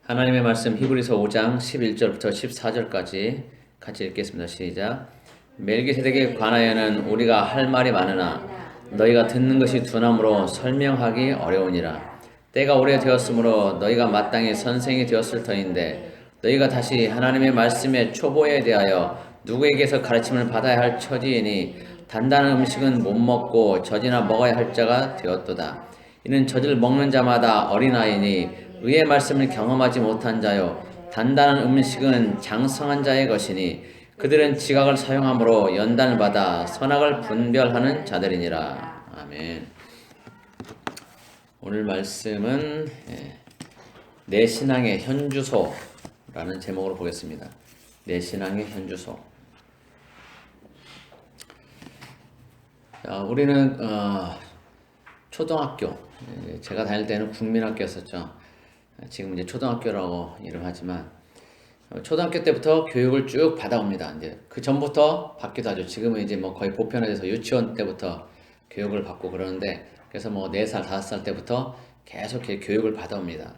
하나님의 말씀 히브리서 5장 11절부터 14절까지 같이 읽겠습니다. 시작. 멜기세덱에 관하여는 우리가 할 말이 많으나 너희가 듣는 것이 둔함으로 설명하기 어려우니라. 때가 오래되었으므로 너희가 마땅히 선생이 되었을 터인데 너희가 다시 하나님의 말씀의 초보에 대하여 누구에게서 가르침을 받아야 할 처지이니 단단한 음식은 못 먹고 젖이나 먹어야 할 자가 되었도다. 이는 젖을 먹는 자마다 어린아이니 의의 말씀을 경험하지 못한 자요 단단한 음식은 장성한 자의 것이니 그들은 지각을 사용함으로 연단을 받아 선악을 분별하는 자들이니라. 아멘. 오늘 말씀은 내 신앙의 현주소라는 제목으로 보겠습니다. 내 신앙의 현주소. 우리는 초등학교, 제가 다닐 때는 국민학교였었죠. 지금 이제 초등학교라고 이름 하지만 초등학교 때부터 교육을 쭉 받아옵니다. 이제 그 전부터 받기도 하죠. 지금은 이제 뭐 거의 보편화돼서 유치원 때부터 교육을 받고 그러는데, 그래서 뭐 4살, 5살 때부터 계속 교육을 받아옵니다.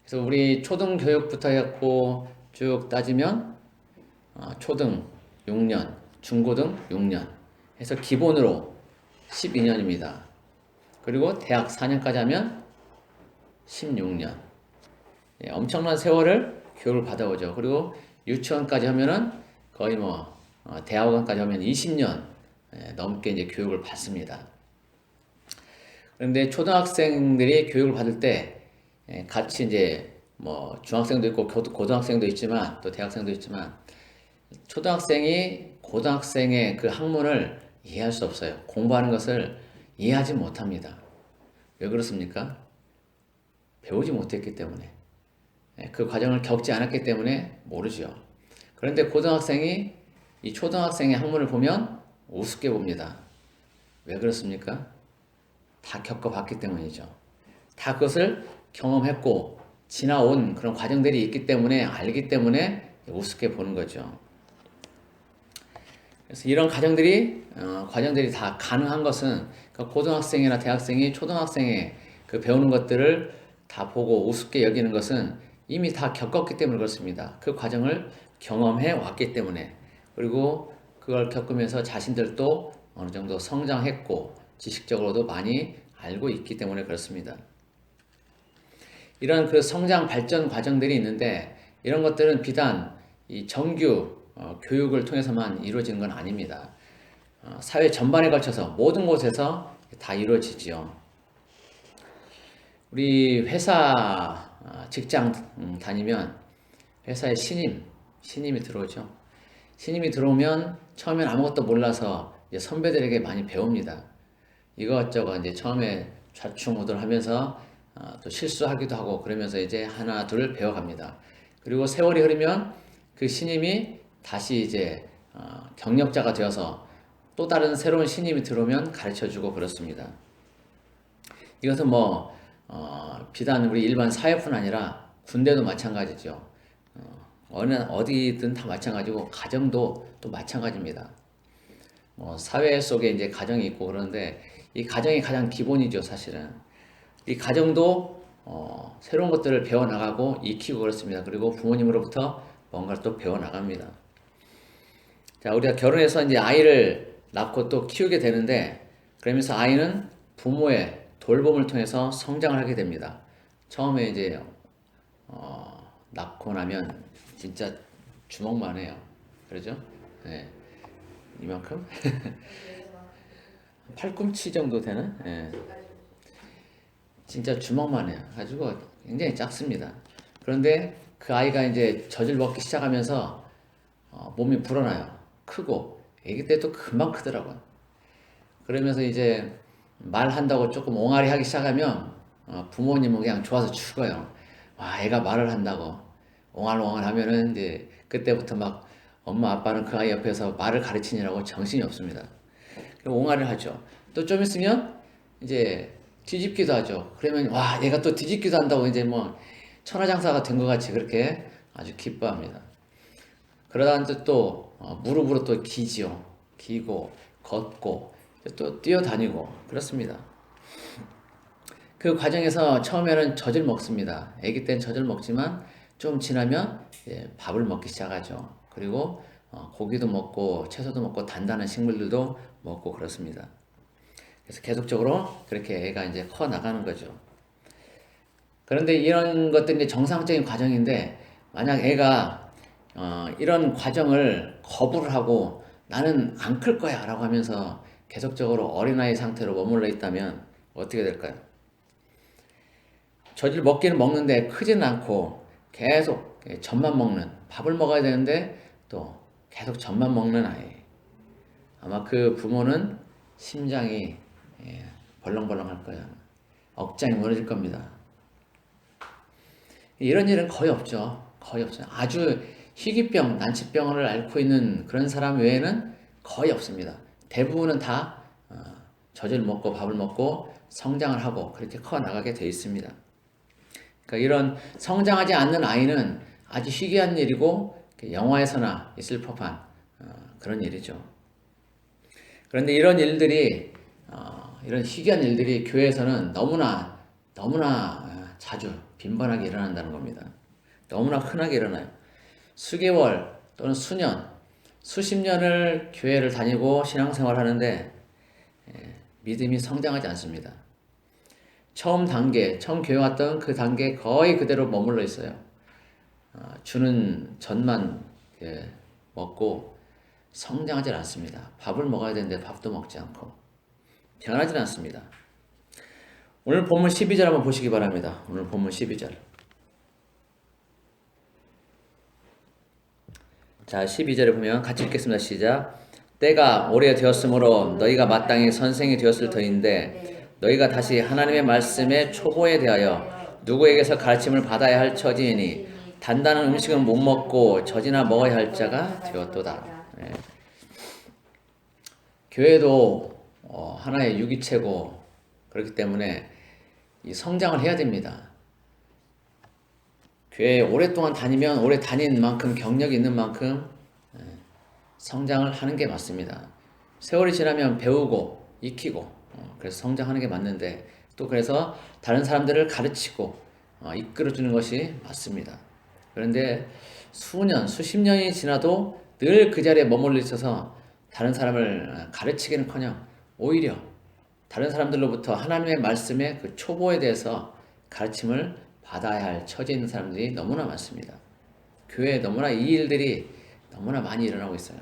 그래서 우리 초등 교육부터 해갖고 쭉 따지면 초등 6년, 중고등 6년 해서 기본으로 12년입니다. 그리고 대학 4년까지 하면 16년. 엄청난 세월을 교육을 받아오죠. 그리고 유치원까지 하면은 거의 대학원까지 하면 20년 넘게 이제 교육을 받습니다. 그런데 초등학생들이 교육을 받을 때 같이 이제 뭐 중학생도 있고 고등학생도 있지만 또 대학생도 있지만 초등학생이 고등학생의 그 학문을 이해할 수 없어요. 공부하는 것을 이해하지 못합니다. 왜 그렇습니까? 배우지 못했기 때문에, 그 과정을 겪지 않았기 때문에 모르죠. 그런데 고등학생이 이 초등학생의 학문을 보면 우습게 봅니다. 왜 그렇습니까? 다 겪어봤기 때문이죠. 다 그것을 경험했고 지나온 그런 과정들이 있기 때문에, 알기 때문에 우습게 보는 거죠. 그래서 이런 과정들이 다 가능한 것은 고등학생이나 대학생이 초등학생의 그 배우는 것들을 다 보고 우습게 여기는 것은 이미 다 겪었기 때문에 그렇습니다. 그 과정을 경험해 왔기 때문에, 그리고 그걸 겪으면서 자신들도 어느 정도 성장했고 지식적으로도 많이 알고 있기 때문에 그렇습니다. 이런 그 성장 발전 과정들이 있는데, 이런 것들은 비단 이 정규 교육을 통해서만 이루어지는 건 아닙니다. 사회 전반에 걸쳐서 모든 곳에서 다 이루어지지요. 우리 회사, 직장 다니면 회사에 신임이 들어오죠. 신임이 들어오면 처음엔 아무것도 몰라서 이제 선배들에게 많이 배웁니다. 이것저것 이제 처음에 좌충우돌하면서 또 실수하기도 하고 그러면서 이제 하나 둘 배워갑니다. 그리고 세월이 흐르면 그 신임이 다시 이제 경력자가 되어서 또 다른 새로운 신임이 들어오면 가르쳐주고 그렇습니다. 이것은 비단 우리 일반 사회뿐 아니라 군대도 마찬가지죠. 어디든 다 마찬가지고 가정도 또 마찬가지입니다. 사회 속에 이제 가정이 있고 그러는데 이 가정이 가장 기본이죠, 사실은. 이 가정도 새로운 것들을 배워나가고 익히고 그렇습니다. 그리고 부모님으로부터 뭔가를 또 배워나갑니다. 자, 우리가 결혼해서 이제 아이를 낳고 또 키우게 되는데, 그러면서 아이는 부모의 돌봄을 통해서 성장을 하게 됩니다. 처음에 이제 낳고 나면 진짜 주먹만 해요. 그러죠? 네. 이만큼? 팔꿈치 정도 되는? 네. 진짜 주먹만 해요. 가지고 굉장히 작습니다. 그런데 그 아이가 이제 젖을 먹기 시작하면서 몸이 불어나요. 크고 아기 때도 금방 크더라고요. 그러면서 이제 말한다고 조금 옹알이 하기 시작하면 부모님은 그냥 좋아서 죽어요. 와, 애가 말을 한다고 옹알옹알 하면은 이제 그때부터 막 엄마 아빠는 그 아이 옆에서 말을 가르치느라고 정신이 없습니다. 옹알이를 하죠. 또 좀 있으면 이제 뒤집기도 하죠. 그러면 와, 얘가 또 뒤집기도 한다고 이제 천하장사가 된 것 같이 그렇게 아주 기뻐합니다. 그러다 이제 또 무릎으로 또 기지요. 기고 걷고 또 뛰어다니고 그렇습니다. 그 과정에서 처음에는 젖을 먹습니다. 아기 때는 젖을 먹지만 좀 지나면 밥을 먹기 시작하죠. 그리고 고기도 먹고 채소도 먹고 단단한 식물들도 먹고 그렇습니다. 그래서 계속적으로 그렇게 애가 이제 커 나가는 거죠. 그런데 이런 것들이 정상적인 과정인데 만약 애가 이런 과정을 거부를 하고 나는 안 클 거야 라고 하면서 계속적으로 어린아이 상태로 머물러 있다면 어떻게 될까요? 젖을 먹기는 먹는데 크지는 않고 계속 젖만 먹는, 밥을 먹어야 되는데 또 계속 젖만 먹는 아이. 아마 그 부모는 심장이 벌렁벌렁 할 거예요. 억장이 무너질 겁니다. 이런 일은 거의 없죠. 거의 없어요. 아주 희귀병, 난치병을 앓고 있는 그런 사람 외에는 거의 없습니다. 대부분은 다 젖을 먹고 밥을 먹고 성장을 하고 그렇게 커 나가게 돼 있습니다. 그러니까 이런 성장하지 않는 아이는 아주 희귀한 일이고 영화에서나 있을 법한 그런 일이죠. 그런데 이런 일들이 이런 희귀한 일들이 교회에서는 너무나 자주 빈번하게 일어난다는 겁니다. 너무나 흔하게 일어나요. 수개월 또는 수년, 수십 년을 교회를 다니고 신앙생활 하는데 믿음이 성장하지 않습니다. 처음 교회 왔던 그 단계 거의 그대로 머물러 있어요. 주는 젖만 먹고 성장하지 않습니다. 밥을 먹어야 되는데 밥도 먹지 않고 변하지 않습니다. 오늘 본문 12절 한번 보시기 바랍니다. 오늘 본문 12절. 자, 12절에 보면 같이 읽겠습니다. 시작. 때가 오래되었으므로 너희가 마땅히 선생이 되었을 터인데 너희가 다시 하나님의 말씀의 초보에 대하여 누구에게서 가르침을 받아야 할 처지이니 단단한 음식은 못 먹고 젖이나 먹어야 할 자가 되었도다. 교회도 하나의 유기체고 그렇기 때문에 이 성장을 해야 됩니다. 교회에 오랫동안 다니면 오래 다닌 만큼 경력이 있는 만큼 성장을 하는 게 맞습니다. 세월이 지나면 배우고 익히고 그래서 성장하는 게 맞는데 또 그래서 다른 사람들을 가르치고 이끌어주는 것이 맞습니다. 그런데 수년, 수십 년이 지나도 늘 그 자리에 머물러 있어서 다른 사람을 가르치기는커녕 오히려 다른 사람들로부터 하나님의 말씀의 그 초보에 대해서 가르침을 받아야 할 처지에 있는 사람들이 너무나 많습니다. 교회에 너무나 이 일들이 너무나 많이 일어나고 있어요.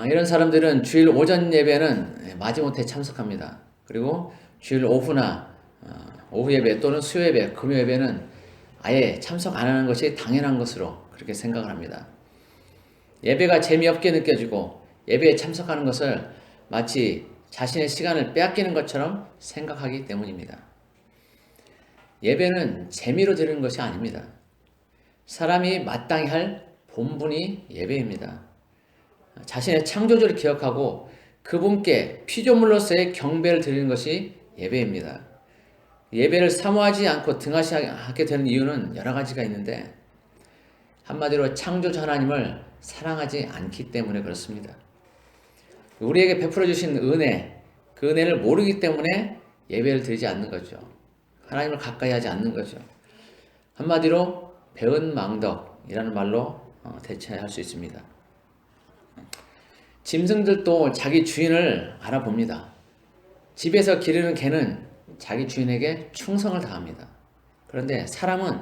이런 사람들은 주일 오전 예배는 마지못해 참석합니다. 그리고 주일 오후나 오후 예배 또는 수요 예배, 금요 예배는 아예 참석 안 하는 것이 당연한 것으로 그렇게 생각을 합니다. 예배가 재미없게 느껴지고 예배에 참석하는 것을 마치 자신의 시간을 빼앗기는 것처럼 생각하기 때문입니다. 예배는 재미로 드리는 것이 아닙니다. 사람이 마땅히 할 본분이 예배입니다. 자신의 창조주를 기억하고 그분께 피조물로서의 경배를 드리는 것이 예배입니다. 예배를 사모하지 않고 등하시하게 되는 이유는 여러 가지가 있는데 한마디로 창조주 하나님을 사랑하지 않기 때문에 그렇습니다. 우리에게 베풀어 주신 은혜, 그 은혜를 모르기 때문에 예배를 드리지 않는 거죠. 하나님을 가까이 하지 않는 거죠. 한마디로 배은망덕이라는 말로 대체할 수 있습니다. 짐승들도 자기 주인을 알아봅니다. 집에서 기르는 개는 자기 주인에게 충성을 다합니다. 그런데 사람은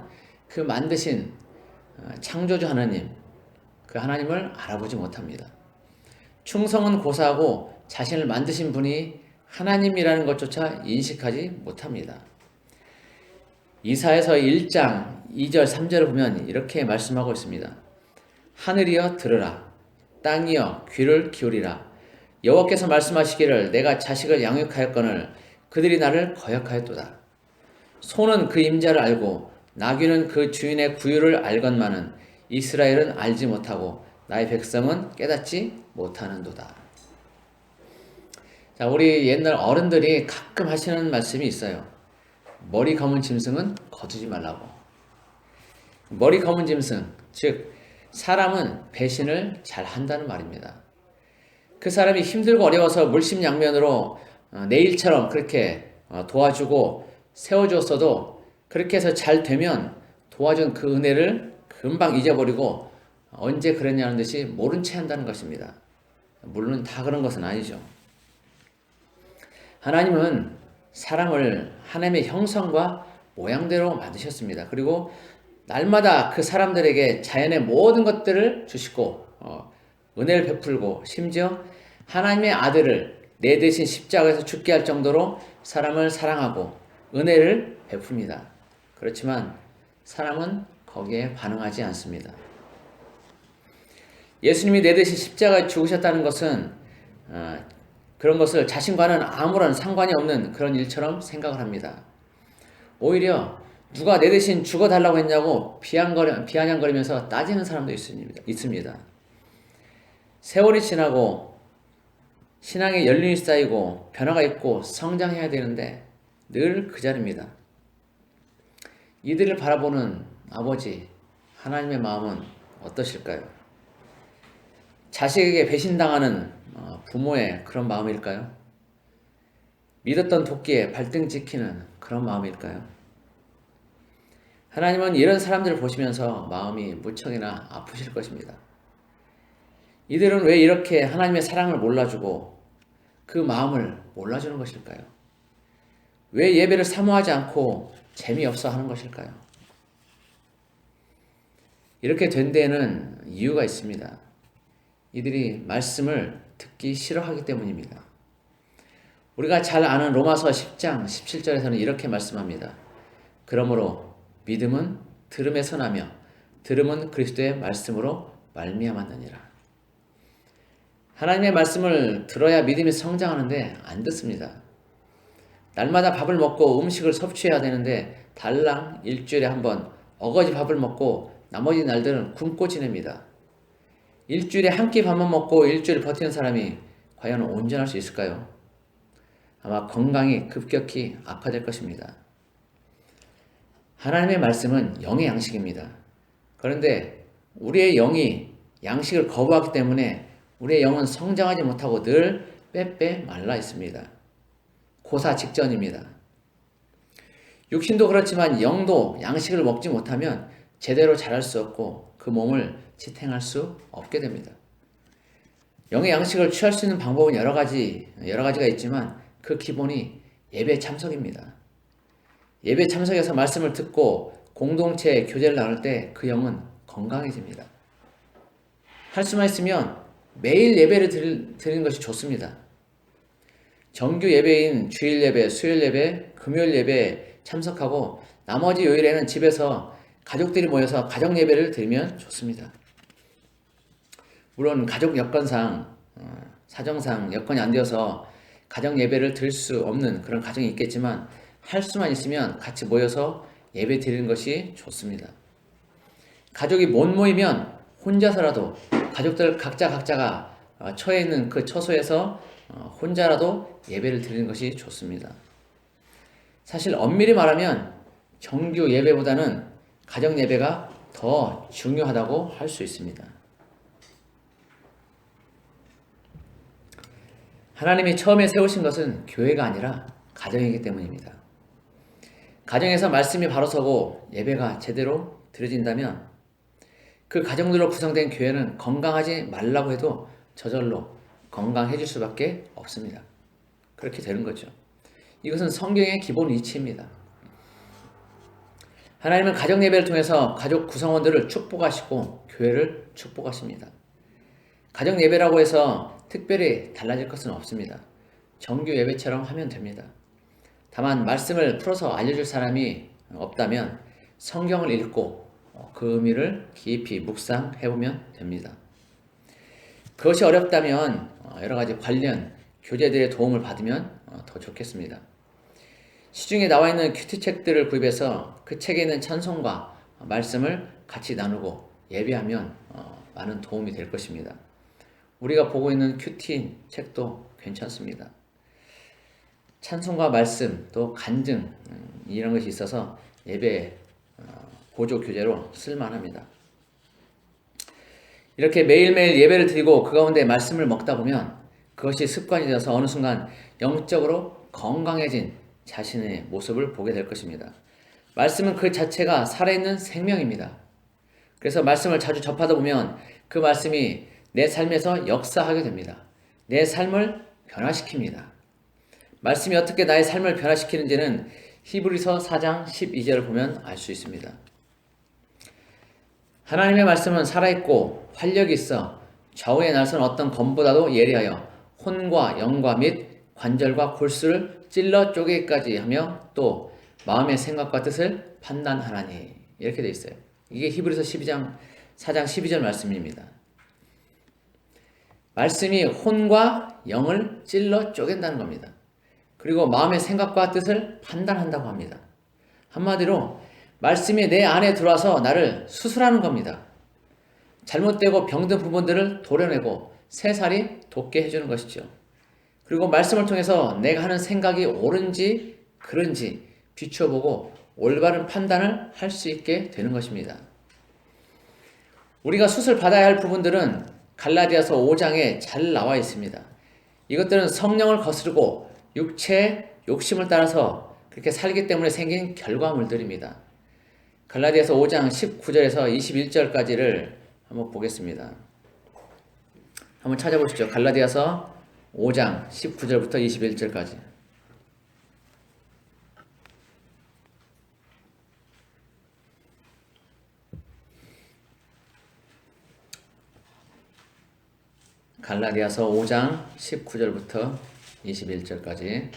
그 만드신 창조주 하나님, 그 하나님을 알아보지 못합니다. 충성은 고사하고 자신을 만드신 분이 하나님이라는 것조차 인식하지 못합니다. 이사야서 1장 2절 3절을 보면 이렇게 말씀하고 있습니다. 하늘이여 들으라, 땅이여 귀를 기울이라. 여호와께서 말씀하시기를 내가 자식을 양육하였거늘 그들이 나를 거역하였도다. 소는 그 임자를 알고 나귀는 그 주인의 구유를 알건만은 이스라엘은 알지 못하고 나의 백성은 깨닫지 못하는도다. 자, 우리 옛날 어른들이 가끔 하시는 말씀이 있어요. 머리 검은 짐승은 거두지 말라고. 머리 검은 짐승, 즉 사람은 배신을 잘 한다는 말입니다. 그 사람이 힘들고 어려워서 물심양면으로 내 일처럼 그렇게 도와주고 세워주었어도 그렇게 해서 잘 되면 도와준 그 은혜를 금방 잊어버리고 언제 그랬냐는 듯이 모른 채 한다는 것입니다. 물론 다 그런 것은 아니죠. 하나님은 사람을 하나님의 형상과 모양대로 만드셨습니다. 그리고 날마다 그 사람들에게 자연의 모든 것들을 주시고 은혜를 베풀고 심지어 하나님의 아들을 내 대신 십자가에서 죽게 할 정도로 사람을 사랑하고 은혜를 베풉니다. 그렇지만 사람은 거기에 반응하지 않습니다. 예수님이 내 대신 십자가에 죽으셨다는 것은 그런 것을 자신과는 아무런 상관이 없는 그런 일처럼 생각을 합니다. 오히려 누가 내 대신 죽어달라고 했냐고 비아냥거리면서 따지는 사람도 있습니다. 세월이 지나고 신앙의 연륜이 쌓이고 변화가 있고 성장해야 되는데 늘 그 자리입니다. 이들을 바라보는 아버지 하나님의 마음은 어떠실까요? 자식에게 배신당하는 부모의 그런 마음일까요? 믿었던 도끼에 발등 찍히는 그런 마음일까요? 하나님은 이런 사람들을 보시면서 마음이 무척이나 아프실 것입니다. 이들은 왜 이렇게 하나님의 사랑을 몰라주고 그 마음을 몰라주는 것일까요? 왜 예배를 사모하지 않고 재미없어 하는 것일까요? 이렇게 된 데에는 이유가 있습니다. 이들이 말씀을 듣기 싫어하기 때문입니다. 우리가 잘 아는 로마서 10장 17절에서는 이렇게 말씀합니다. 그러므로 믿음은 들음에서 나며 들음은 그리스도의 말씀으로 말미암았느니라. 하나님의 말씀을 들어야 믿음이 성장하는데 안 듣습니다. 날마다 밥을 먹고 음식을 섭취해야 되는데 달랑 일주일에 한 번 어거지 밥을 먹고 나머지 날들은 굶고 지냅니다. 일주일에 한 끼 밥만 먹고 일주일 버티는 사람이 과연 온전할 수 있을까요? 아마 건강이 급격히 악화될 것입니다. 하나님의 말씀은 영의 양식입니다. 그런데 우리의 영이 양식을 거부하기 때문에 우리의 영은 성장하지 못하고 늘 빼빼 말라 있습니다. 고사 직전입니다. 육신도 그렇지만 영도 양식을 먹지 못하면 제대로 자랄 수 없고 그 몸을 지탱할 수 없게 됩니다. 영의 양식을 취할 수 있는 방법은 여러 가지가 있지만 그 기본이 예배 참석입니다. 예배 참석에서 말씀을 듣고 공동체 교제를 나눌 때 그 영은 건강해집니다. 할 수만 있으면 매일 예배를 드리는 것이 좋습니다. 정규 예배인 주일 예배, 수요일 예배, 금요일 예배에 참석하고 나머지 요일에는 집에서 가족들이 모여서 가정 예배를 드리면 좋습니다. 물론 가족 여건상, 사정상 여건이 안 되어서 가정 예배를 드릴 수 없는 그런 가정이 있겠지만 할 수만 있으면 같이 모여서 예배 드리는 것이 좋습니다. 가족이 못 모이면 혼자서라도 가족들 각자가 처해 있는 그 처소에서 혼자라도 예배를 드리는 것이 좋습니다. 사실 엄밀히 말하면 정규 예배보다는 가정 예배가 더 중요하다고 할 수 있습니다. 하나님이 처음에 세우신 것은 교회가 아니라 가정이기 때문입니다. 가정에서 말씀이 바로 서고 예배가 제대로 드려진다면 그 가정들로 구성된 교회는 건강하지 말라고 해도 저절로 건강해질 수밖에 없습니다. 그렇게 되는 거죠. 이것은 성경의 기본 이치입니다. 하나님은 가정 예배를 통해서 가족 구성원들을 축복하시고 교회를 축복하십니다. 가정 예배라고 해서 특별히 달라질 것은 없습니다. 정규 예배처럼 하면 됩니다. 다만 말씀을 풀어서 알려줄 사람이 없다면 성경을 읽고 그 의미를 깊이 묵상해보면 됩니다. 그것이 어렵다면 여러 가지 관련 교재들의 도움을 받으면 더 좋겠습니다. 시중에 나와 있는 큐티 책들을 구입해서 그 책에 있는 찬송과 말씀을 같이 나누고 예배하면 많은 도움이 될 것입니다. 우리가 보고 있는 큐티 책도 괜찮습니다. 찬송과 말씀 또 간증 이런 것이 있어서 예배 보조 교재로 쓸만합니다. 이렇게 매일매일 예배를 드리고 그 가운데 말씀을 먹다 보면 그것이 습관이 되어서 어느 순간 영적으로 건강해진 자신의 모습을 보게 될 것입니다. 말씀은 그 자체가 살아있는 생명입니다. 그래서 말씀을 자주 접하다 보면 그 말씀이 내 삶에서 역사하게 됩니다. 내 삶을 변화시킵니다. 말씀이 어떻게 나의 삶을 변화시키는지는 히브리서 4장 12절을 보면 알 수 있습니다. 하나님의 말씀은 살아있고 활력이 있어 좌우에 날선 어떤 검보다도 예리하여 혼과 영과 및 관절과 골수를 찔러 쪼개기까지 하며 또 마음의 생각과 뜻을 판단하나니, 이렇게 되어 있어요. 이게 히브리서 4장 12절 말씀입니다. 말씀이 혼과 영을 찔러 쪼갠다는 겁니다. 그리고 마음의 생각과 뜻을 판단한다고 합니다. 한마디로 말씀이 내 안에 들어와서 나를 수술하는 겁니다. 잘못되고 병든 부분들을 도려내고 새살이 돋게 해주는 것이죠. 그리고 말씀을 통해서 내가 하는 생각이 옳은지 그른지 비춰보고 올바른 판단을 할 수 있게 되는 것입니다. 우리가 수술 받아야 할 부분들은 갈라디아서 5장에 잘 나와 있습니다. 이것들은 성령을 거스르고 육체의 욕심을 따라서 그렇게 살기 때문에 생긴 결과물들입니다. 갈라디아서 5장 19절에서 21절까지를 한번 보겠습니다. 한번 찾아보시죠. 갈라디아서 5장 19절부터 21절까지. 갈라디아서 5장 19절부터 21절까지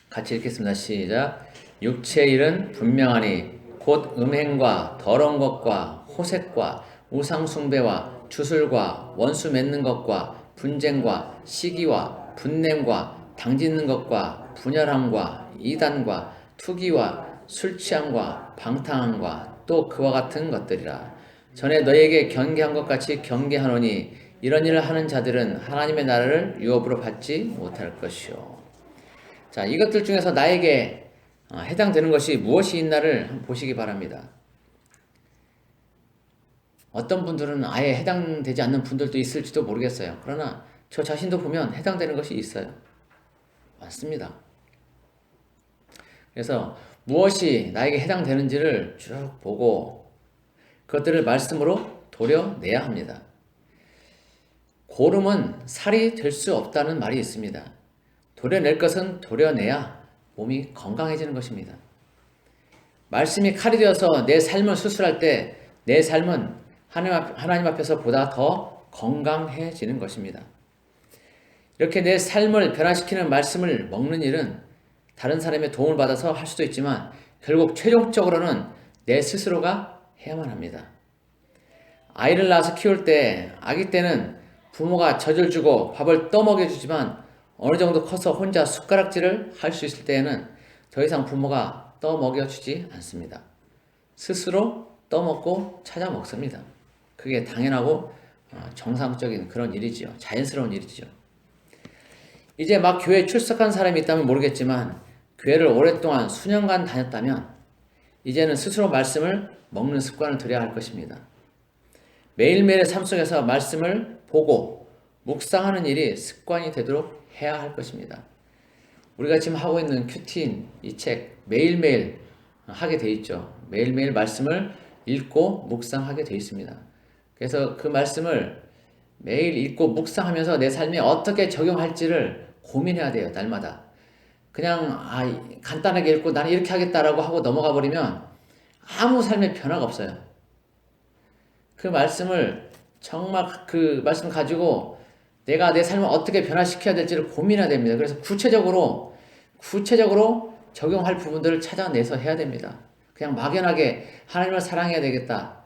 같이 읽겠습니다. 시작. 육체의 일은 분명하니 곧 음행과 더러운 것과 호색과 우상숭배와 주술과 원수 맺는 것과 분쟁과 시기와 분냄과 당짓는 것과 분열함과 이단과 투기와 술취함과 방탕함과 또 그와 같은 것들이라. 전에 너희에게 경계한 것 같이 경계하노니 이런 일을 하는 자들은 하나님의 나라를 유업으로 받지 못할 것이요. 자, 이것들 중에서 나에게 해당되는 것이 무엇이 있나를 한번 보시기 바랍니다. 어떤 분들은 아예 해당되지 않는 분들도 있을지도 모르겠어요. 그러나 저 자신도 보면 해당되는 것이 있어요. 맞습니다. 그래서 무엇이 나에게 해당되는지를 쭉 보고 그것들을 말씀으로 도려내야 합니다. 고름은 살이 될 수 없다는 말이 있습니다. 도려낼 것은 도려내야 몸이 건강해지는 것입니다. 말씀이 칼이 되어서 내 삶을 수술할 때 내 삶은 하나님 앞에서 보다 더 건강해지는 것입니다. 이렇게 내 삶을 변화시키는 말씀을 먹는 일은 다른 사람의 도움을 받아서 할 수도 있지만 결국 최종적으로는 내 스스로가 해야만 합니다. 아이를 낳아서 키울 때 아기 때는 부모가 젖을 주고 밥을 떠먹여 주지만 어느 정도 커서 혼자 숟가락질을 할 수 있을 때에는 더 이상 부모가 떠먹여 주지 않습니다. 스스로 떠먹고 찾아 먹습니다. 그게 당연하고 정상적인 그런 일이지요. 자연스러운 일이죠. 이제 막 교회에 출석한 사람이 있다면 모르겠지만 교회를 오랫동안 수년간 다녔다면 이제는 스스로 말씀을 먹는 습관을 들여야 할 것입니다. 매일매일의 삶 속에서 말씀을 보고 묵상하는 일이 습관이 되도록 해야 할 것입니다. 우리가 지금 하고 있는 큐티인 이 책 매일매일 하게 돼 있죠. 매일매일 말씀을 읽고 묵상하게 돼 있습니다. 그래서 그 말씀을 매일 읽고 묵상하면서 내 삶에 어떻게 적용할지를 고민해야 돼요. 날마다. 그냥 간단하게 읽고 나는 이렇게 하겠다라고 하고 넘어가 버리면 아무 삶의 변화가 없어요. 그 말씀을 정말 그 말씀 가지고 내가 내 삶을 어떻게 변화시켜야 될지를 고민해야 됩니다. 그래서 구체적으로 적용할 부분들을 찾아내서 해야 됩니다. 그냥 막연하게 하나님을 사랑해야 되겠다,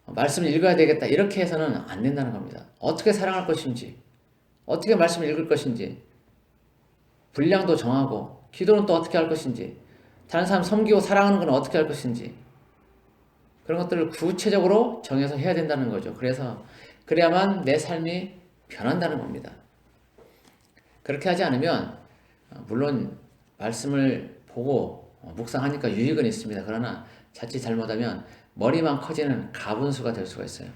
말씀을 읽어야 되겠다 이렇게 해서는 안 된다는 겁니다. 어떻게 사랑할 것인지, 어떻게 말씀을 읽을 것인지, 분량도 정하고 기도는 또 어떻게 할 것인지, 다른 사람 섬기고 사랑하는 건 어떻게 할 것인지 그런 것들을 구체적으로 정해서 해야 된다는 거죠. 그래야만 내 삶이 변한다는 겁니다. 그렇게 하지 않으면 물론 말씀을 보고 묵상하니까 유익은 있습니다. 그러나 자칫 잘못하면 머리만 커지는 가분수가 될 수가 있어요.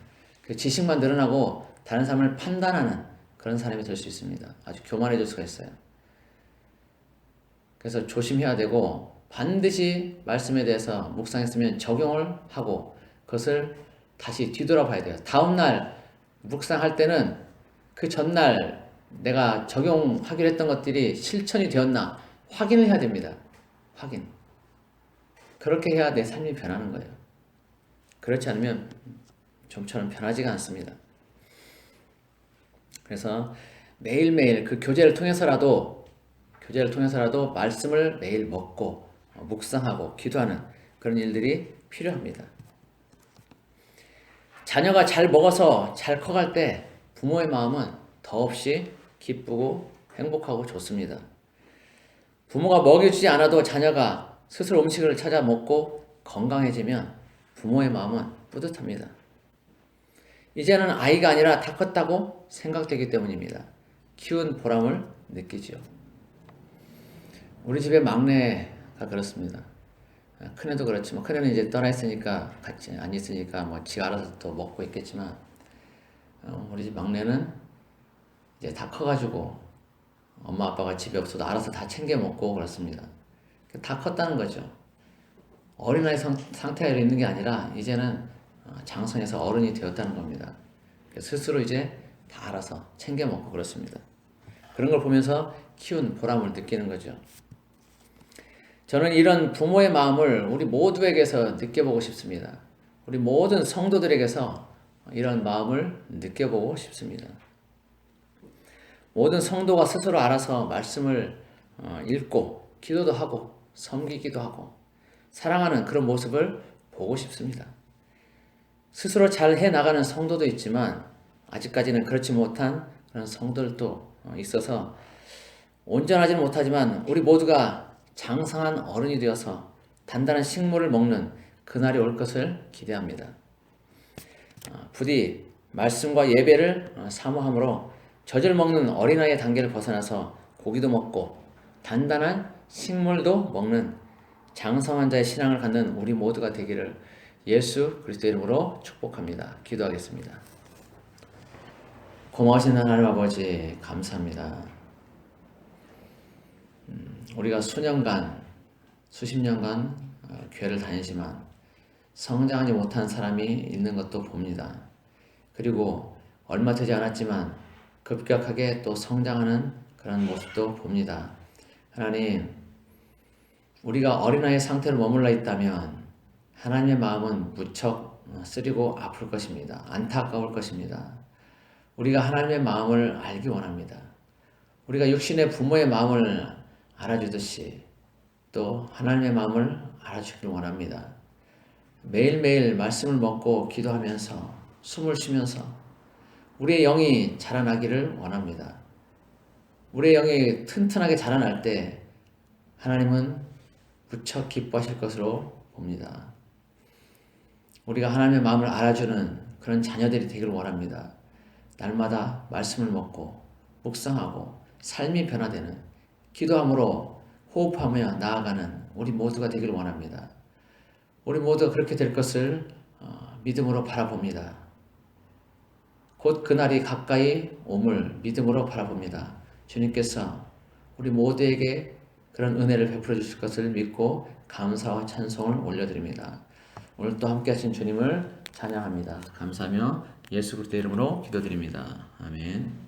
지식만 늘어나고 다른 사람을 판단하는 그런 사람이 될 수 있습니다. 아주 교만해질 수가 있어요. 그래서 조심해야 되고 반드시 말씀에 대해서 묵상했으면 적용을 하고 그것을 다시 뒤돌아봐야 돼요. 다음날 묵상할 때는 그 전날 내가 적용하기로 했던 것들이 실천이 되었나 확인을 해야 됩니다. 확인. 그렇게 해야 내 삶이 변하는 거예요. 그렇지 않으면 좀처럼 변하지가 않습니다. 그래서 매일매일 그 교제를 통해서라도 말씀을 매일 먹고 묵상하고 기도하는 그런 일들이 필요합니다. 자녀가 잘 먹어서 잘 커갈 때 부모의 마음은 더없이 기쁘고 행복하고 좋습니다. 부모가 먹여주지 않아도 자녀가 스스로 음식을 찾아 먹고 건강해지면 부모의 마음은 뿌듯합니다. 이제는 아이가 아니라 다 컸다고 생각되기 때문입니다. 키운 보람을 느끼지요. 우리 집의 막내가 그렇습니다. 큰애도 그렇지만 큰애는 이제 떠나 있으니까 같이 안 있으니까 뭐 지가 알아서 또 먹고 있겠지만 우리 집 막내는 이제 다 커가지고 엄마 아빠가 집에 없어도 알아서 다 챙겨 먹고 그렇습니다. 다 컸다는 거죠. 어린아이 상태에 있는 게 아니라 이제는 장성해서 어른이 되었다는 겁니다. 스스로 이제 다 알아서 챙겨 먹고 그렇습니다. 그런 걸 보면서 키운 보람을 느끼는 거죠. 저는 이런 부모의 마음을 우리 모두에게서 느껴보고 싶습니다. 우리 모든 성도들에게서 이런 마음을 느껴보고 싶습니다. 모든 성도가 스스로 알아서 말씀을 읽고 기도도 하고 섬기기도 하고 사랑하는 그런 모습을 보고 싶습니다. 스스로 잘 해나가는 성도도 있지만 아직까지는 그렇지 못한 그런 성도들도 있어서 온전하지는 못하지만 우리 모두가 장성한 어른이 되어서 단단한 식물을 먹는 그날이 올 것을 기대합니다. 부디 말씀과 예배를 사모함으로 젖을 먹는 어린아이의 단계를 벗어나서 고기도 먹고 단단한 식물도 먹는 장성한 자의 신앙을 갖는 우리 모두가 되기를 예수 그리스도 이름으로 축복합니다. 기도하겠습니다. 고마우신 하나님 아버지 감사합니다. 우리가 수년간 수십 년간 교회를 다니지만 성장하지 못한 사람이 있는 것도 봅니다. 그리고 얼마 되지 않았지만 급격하게 또 성장하는 그런 모습도 봅니다. 하나님, 우리가 어린아이의 상태로 머물러 있다면 하나님의 마음은 무척 쓰리고 아플 것입니다. 안타까울 것입니다. 우리가 하나님의 마음을 알기 원합니다. 우리가 육신의 부모의 마음을 알아주듯이 또 하나님의 마음을 알아주길 원합니다. 매일매일 말씀을 먹고 기도하면서 숨을 쉬면서 우리의 영이 자라나기를 원합니다. 우리의 영이 튼튼하게 자라날 때 하나님은 무척 기뻐하실 것으로 봅니다. 우리가 하나님의 마음을 알아주는 그런 자녀들이 되기를 원합니다. 날마다 말씀을 먹고 묵상하고 삶이 변화되는 기도함으로 호흡하며 나아가는 우리 모두가 되기를 원합니다. 우리 모두가 그렇게 될 것을 믿음으로 바라봅니다. 곧 그날이 가까이 옴을 믿음으로 바라봅니다. 주님께서 우리 모두에게 그런 은혜를 베풀어 주실 것을 믿고 감사와 찬송을 올려드립니다. 오늘 또 함께 하신 주님을 찬양합니다. 감사하며 예수 그리스도 이름으로 기도드립니다. 아멘.